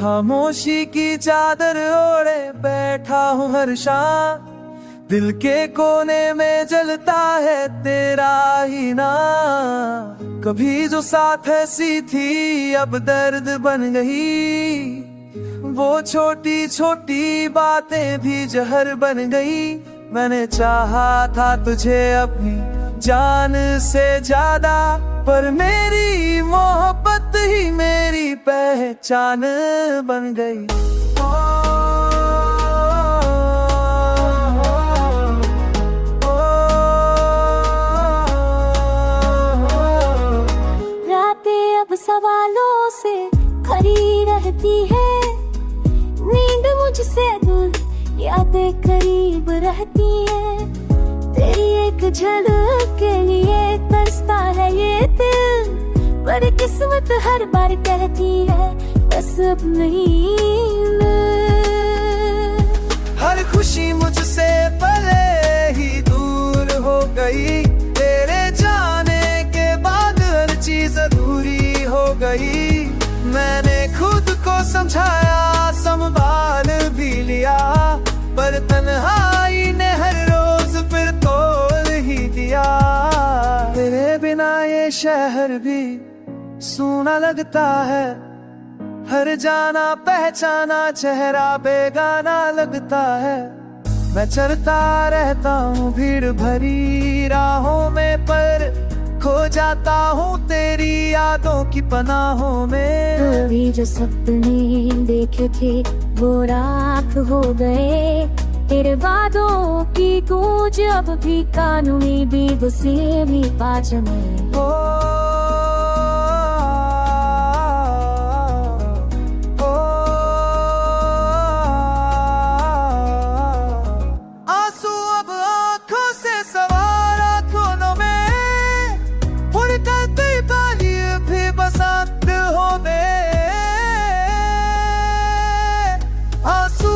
खामोशी की चादर ओढ़े बैठा हूँ हर शाम, दिल के कोने में जलता है तेरा ही नाम। कभी जो साथ ऐसी थी अब दर्द बन गई, वो छोटी छोटी बातें भी जहर बन गई। मैंने चाहा था तुझे अपनी जान से ज्यादा, पर मेरी मोहब्बत ही मेरी पहचान बन गई। रातें अब सवालों से खड़ी रहती है, नींद मुझसे दूर यादें करीब रहती है। तेरी एक झलक के लिए तरसता है ये दिल, पर किस्मत हर बार कहती है बस अब नहीं। हर खुशी मुझसे पले ही दूर हो गई, तेरे जाने के बाद हर चीज अधूरी हो गई। मैंने खुद को समझाया, संभाल भी लिया, पर तन्हाई ने हर रोज फिर तोड़ ही दिया। तेरे बिना ये शहर भी सूना लगता है, हर जाना पहचाना चेहरा बेगाना लगता है। मैं चलता रहता हूँ भीड़ भरी राहों में, पर खो जाता हूँ तेरी यादों की पनाहों में। कभी जो सपने देखे थे वो राख हो गए, तेरे वादों की गूंज अब भी कानों में बेबसी भी पास में। आंसू अब आंखों से सवार आंखों में, उड़ करते पानी भी बसंत हो गए। आंसू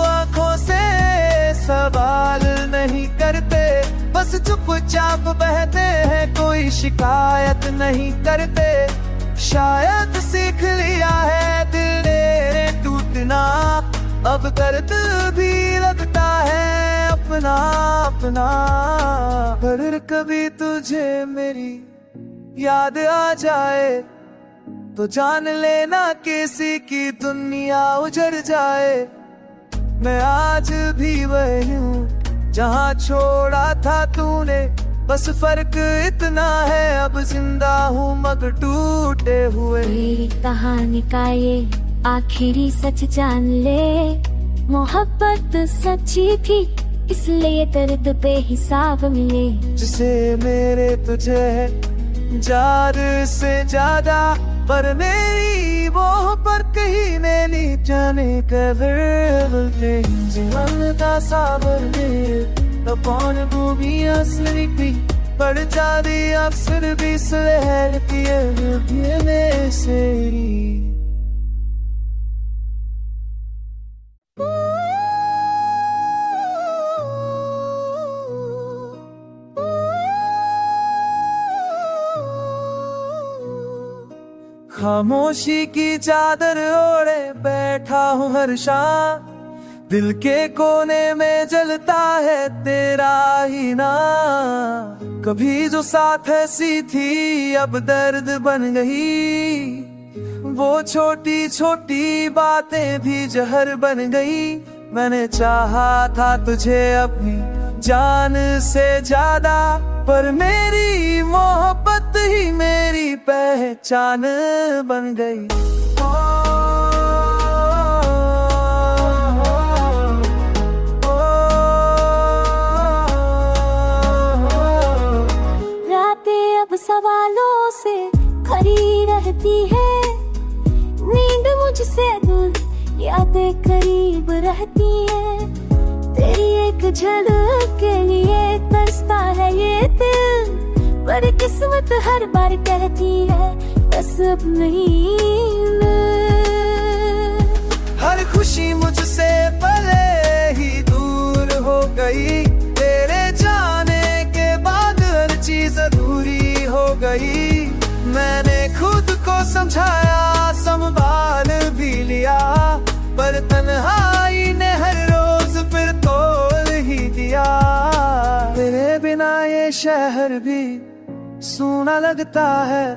आंखों से सवाल नहीं करते, बस चुपचाप बहते हैं, कोई शिकायत नहीं करते। शायद सीख लिया है दिल ने टूटना, अब दर्द भी लगता है अपना अपना। पर कभी तुझे मेरी याद आ जाए तो जान लेना किसी की दुनिया उजड़ जाए। मैं आज भी वही हूँ जहाँ छोड़ा था तूने, बस फर्क इतना है अब जिंदा हूँ मगर टूटे हुए। मेरी कहानी का ये आखिरी सच जान ले, मोहब्बत सच्ची थी इसलिए दर्द बेहिसाब मिले। जिसे मेरे तुझे है जार से ज्यादा, पर मेरी मोहब्बत कहीं नहीं जाने कदर बोलते। जीवन का साबर तो कौन भूमि असली भी पड़ जाती, अक्सर भी सुलहती है में से। खामोशी की चादर ओढ़े बैठा हूँ हर शाम, दिल के कोने में जलता है तेरा ही नाम। कभी जो साथ ऐसी थी अब दर्द बन गई, वो छोटी छोटी बातें भी जहर बन गई। मैंने चाहा था तुझे अपनी जान से ज्यादा, पर मेरी मोहब्बत ही मेरी पहचान बन गई। रातें अब सवालों से खड़ी रहती है, नींद मुझसे दूर यादें करीब रहती है। तेरी एक झलक के लिए तरसता है ये दिल, पर किस्मत हर बार कहती है बस अब नहीं। हर खुशी मुझसे पले ही दूर हो गई, तेरे जाने के बाद हर चीज अधूरी हो गई। मैंने खुद को समझाया, संभाल भी लिया, पर तन्हाई ने हर रोज फिर तोड़ ही दिया। तेरे बिना ये शहर भी सूना लगता है,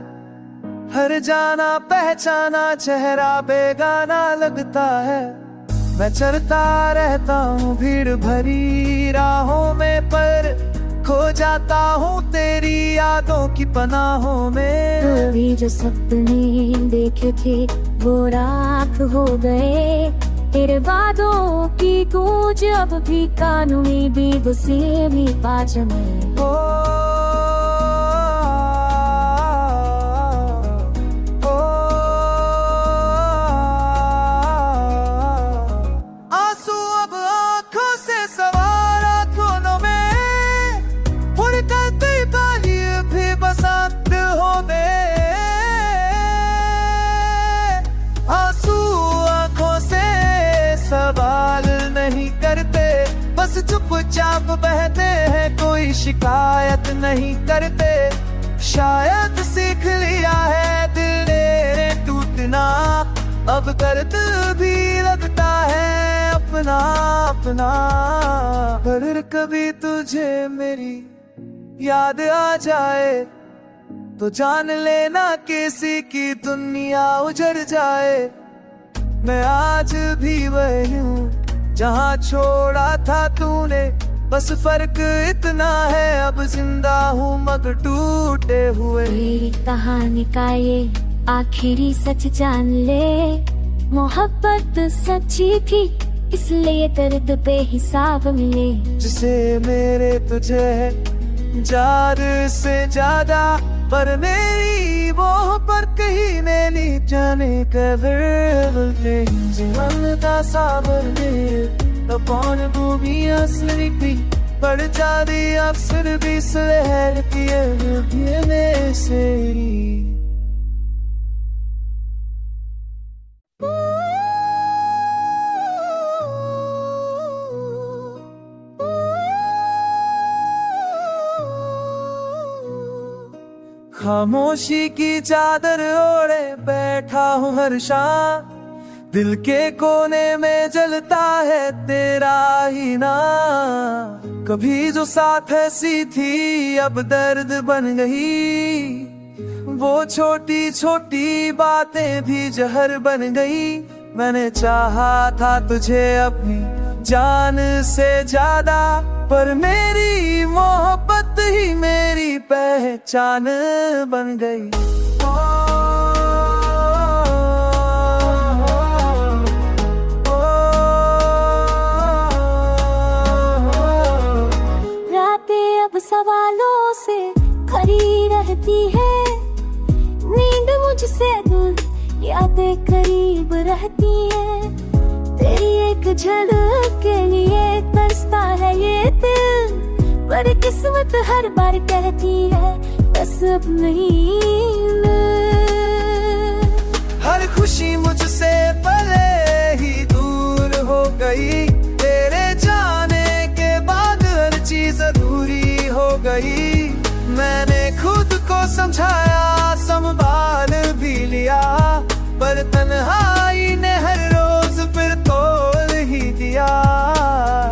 हर जाना पहचाना चेहरा बेगाना लगता है। मैं चलता रहता हूँ भीड़ भरी राहों में, पर खो जाता हूँ तेरी यादों की पनाहों में। कभी जो सपने देखे थे वो राख हो गए, तेरे वादों की गूंज अब भी कानों में बेबसी भी बाज में। आंसू अब आंखों से सवार आंखों में, उड़ करते पानी भी बसंत हो दे। आंसू आंखों से सवाल नहीं करते, बस चुपचाप बहते हैं, कोई शिकायत नहीं करते। शायद सीख लिया है दिल ने टूटना, अब दर्द भी लगता है अपना अपना। पर कभी तुझे मेरी याद आ जाए तो जान लेना किसी की दुनिया उजड़ जाए। मैं आज भी वही हूँ जहाँ छोड़ा था तूने, बस फर्क इतना है अब जिंदा हूँ मगर टूटे हुए। मेरी कहानी का ये आखिरी सच जान ले, मोहब्बत सच्ची थी इसलिए दर्द बेहिसाब मिले। जिसे मेरे तुझे है जार से ज्यादा, पर मेरी वो पर कहीं नहीं जाने कदर जीवन का साबर तो कौन भूमि असली भी पड़ जाती अक्सर भी सहर किए में से। खामोशी की चादर ओढ़े बैठा हूँ हर शाम, दिल के कोने में जलता है तेरा ही नाम। कभी जो साथ ऐसी थी अब दर्द बन गई, वो छोटी छोटी बातें भी जहर बन गई। मैंने चाहा था तुझे अपनी जान से ज्यादा, पर मेरी मोहब्बत ही मेरी पहचान बन गई। रातें अब सवालों से खड़ी रहती है, नींद मुझसे दूर यादें करीब रहती है। तेरी एक झलक के लिए तरसता है ये दिल, पर किस्मत हर बार कहती है बस अब नहीं। हर खुशी मुझसे पहले ही दूर हो गई, तेरे जाने के बाद हर चीज अधूरी हो गई। मैंने खुद को समझाया संभाल भी लिया, पर तन्हाई ने हर रोज फिर तोड़ ही दिया।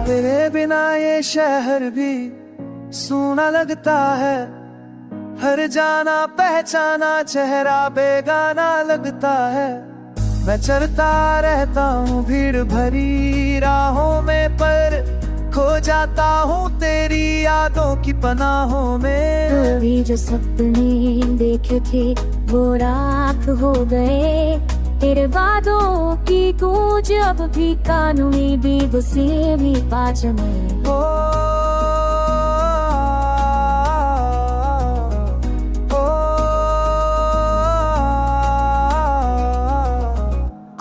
तेरे बिना ये शहर भी सूना लगता है, हर जाना पहचाना चेहरा बेगाना लगता है। मैं चलता रहता हूँ भीड़ भरी राहों में, पर खो जाता हूँ तेरी यादों की पनाहों में। कभी जो सपने देखे थे वो राख हो गए, तेरे वादों की गूंज अब भी कानों में बेबसी भी बाज में।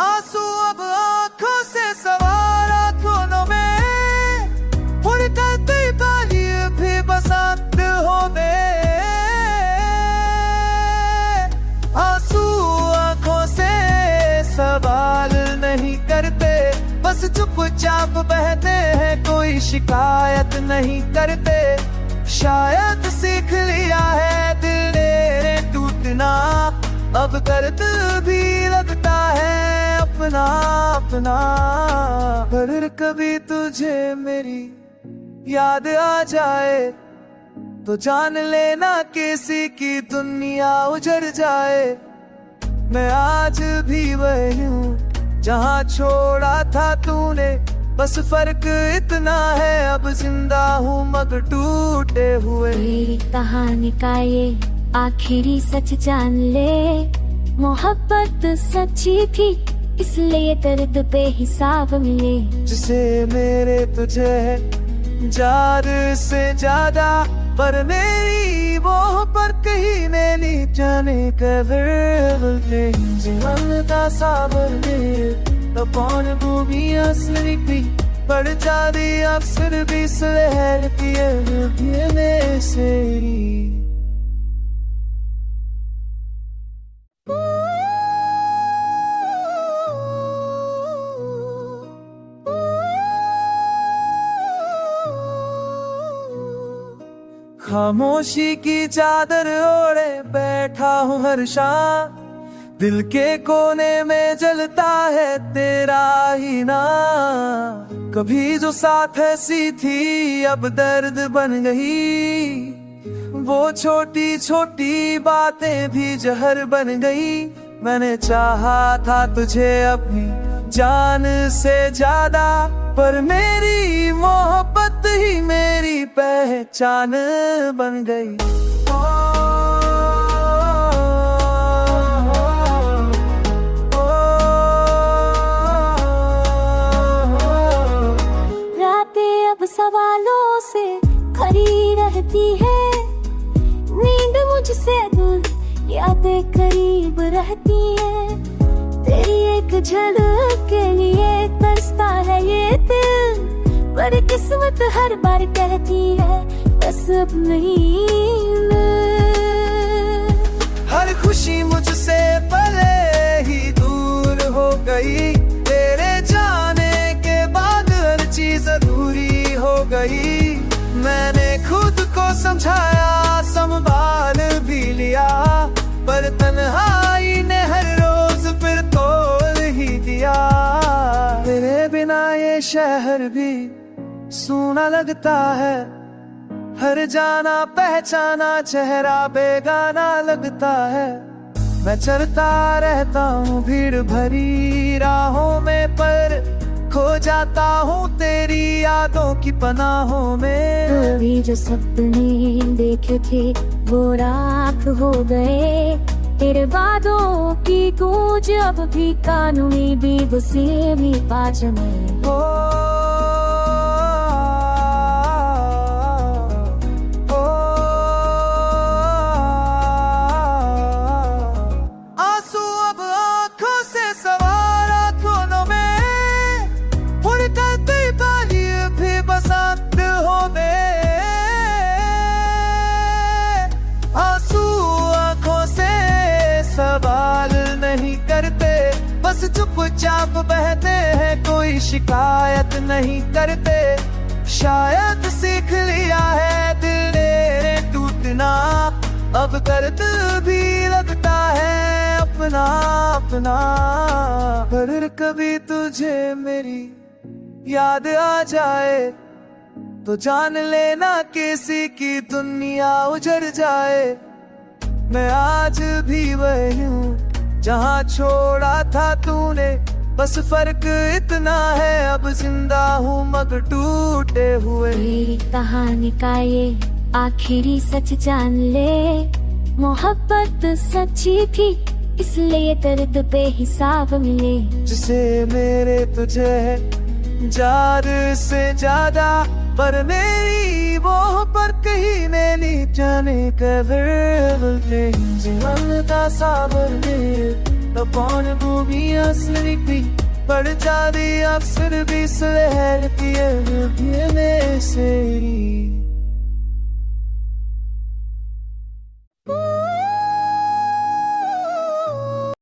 आंसू अब आंखों से सवार आंखों में, उड़ करते पानी भी बसंत हो दे। आंसू आंखों से सवाल नहीं करते, बस चुपचाप बहते हैं, कोई शिकायत नहीं करते। शायद सीख लिया है दिल ने टूटना, अब दर्द भी लगता है अपना। अपना अपना। पर कभी तुझे मेरी याद आ जाए तो जान लेना किसी की दुनिया उजड़ जाए। मैं आज भी वही हूँ जहाँ छोड़ा था तूने, बस फर्क इतना है अब जिंदा हूँ मगर टूटे हुए। मेरी कहानी का ये आखिरी सच जान ले, मोहब्बत सच्ची थी इसलिए दर्द बेहिसाब मिले। जिसे मेरे तुझे है जार से ज्यादा, पर मेरी वो पर कहीं नहीं जाने कदर जीवन का साबर तो कौन भूमि असली भी पड़ जाती अक्सर भी सहर पिए में सेरी। खामोशी की चादर ओढ़े बैठा हूँ हर शाम, दिल के कोने में जलता है तेरा ही नाम। कभी जो साथ ऐसी थी अब दर्द बन गई, वो छोटी छोटी बातें भी जहर बन गई। मैंने चाहा था तुझे अपनी जान से ज्यादा, पर मेरी मोहब्बत ही मेरी पहचान बन गई। रातें अब सवालों से खड़ी रहती है, नींद मुझसे दूर यादें करीब रहती है। तेरी एक झलक के लिए तरसता है ये दिल, पर किस्मत हर बार कहती है बस अब नहीं। हर खुशी मुझसे पहले ही दूर हो गई, तेरे जाने के बाद हर चीज अधूरी हो गई। मैंने खुद को समझाया संभाल भी लिया, पर तन्हाई ने हर रोज फिर तोड़ ही दिया। तेरे बिना ये शहर भी सूना लगता है, हर जाना पहचाना चेहरा बेगाना लगता है। मैं चलता रहता हूँ भीड़ भरी राहों में, पर खो जाता हूँ तेरी यादों की पनाहों में। कभी जो सपने देखे थे वो राख हो गए, तेरे वादों की गूंज अब भी कानों में बेबसी भी बाज में। आंसू अब आंखों से सवार आंखों में, उड़ करते पानी भी बसंत हो गए। आंसू आंखों से सवाल नहीं करते, बस चुपचाप बहते हैं, कोई शिकायत नहीं करते। शायद सीख लिया है दिल ने टूटना, अब दर्द भी लगता है अपना अपना। पर कभी तुझे मेरी याद आ जाए तो जान लेना किसी की दुनिया उजड़ जाए। मैं आज भी वही हूँ जहाँ छोड़ा था तूने, बस फर्क इतना है अब जिंदा हूँ मगर टूटे हुए। मेरी कहानी का ये आखिरी सच जान ले, मोहब्बत सच्ची थी इसलिए दर्द बेहिसाब मिले। जिसे मेरे तुझे है जार से ज्यादा, पर मेरी वो पर कहीं नहीं जाने कदर जीवन का साबर तो कौन भूमि असली भी पड़ जाती अक्सर भी सहर पिए में सेरी।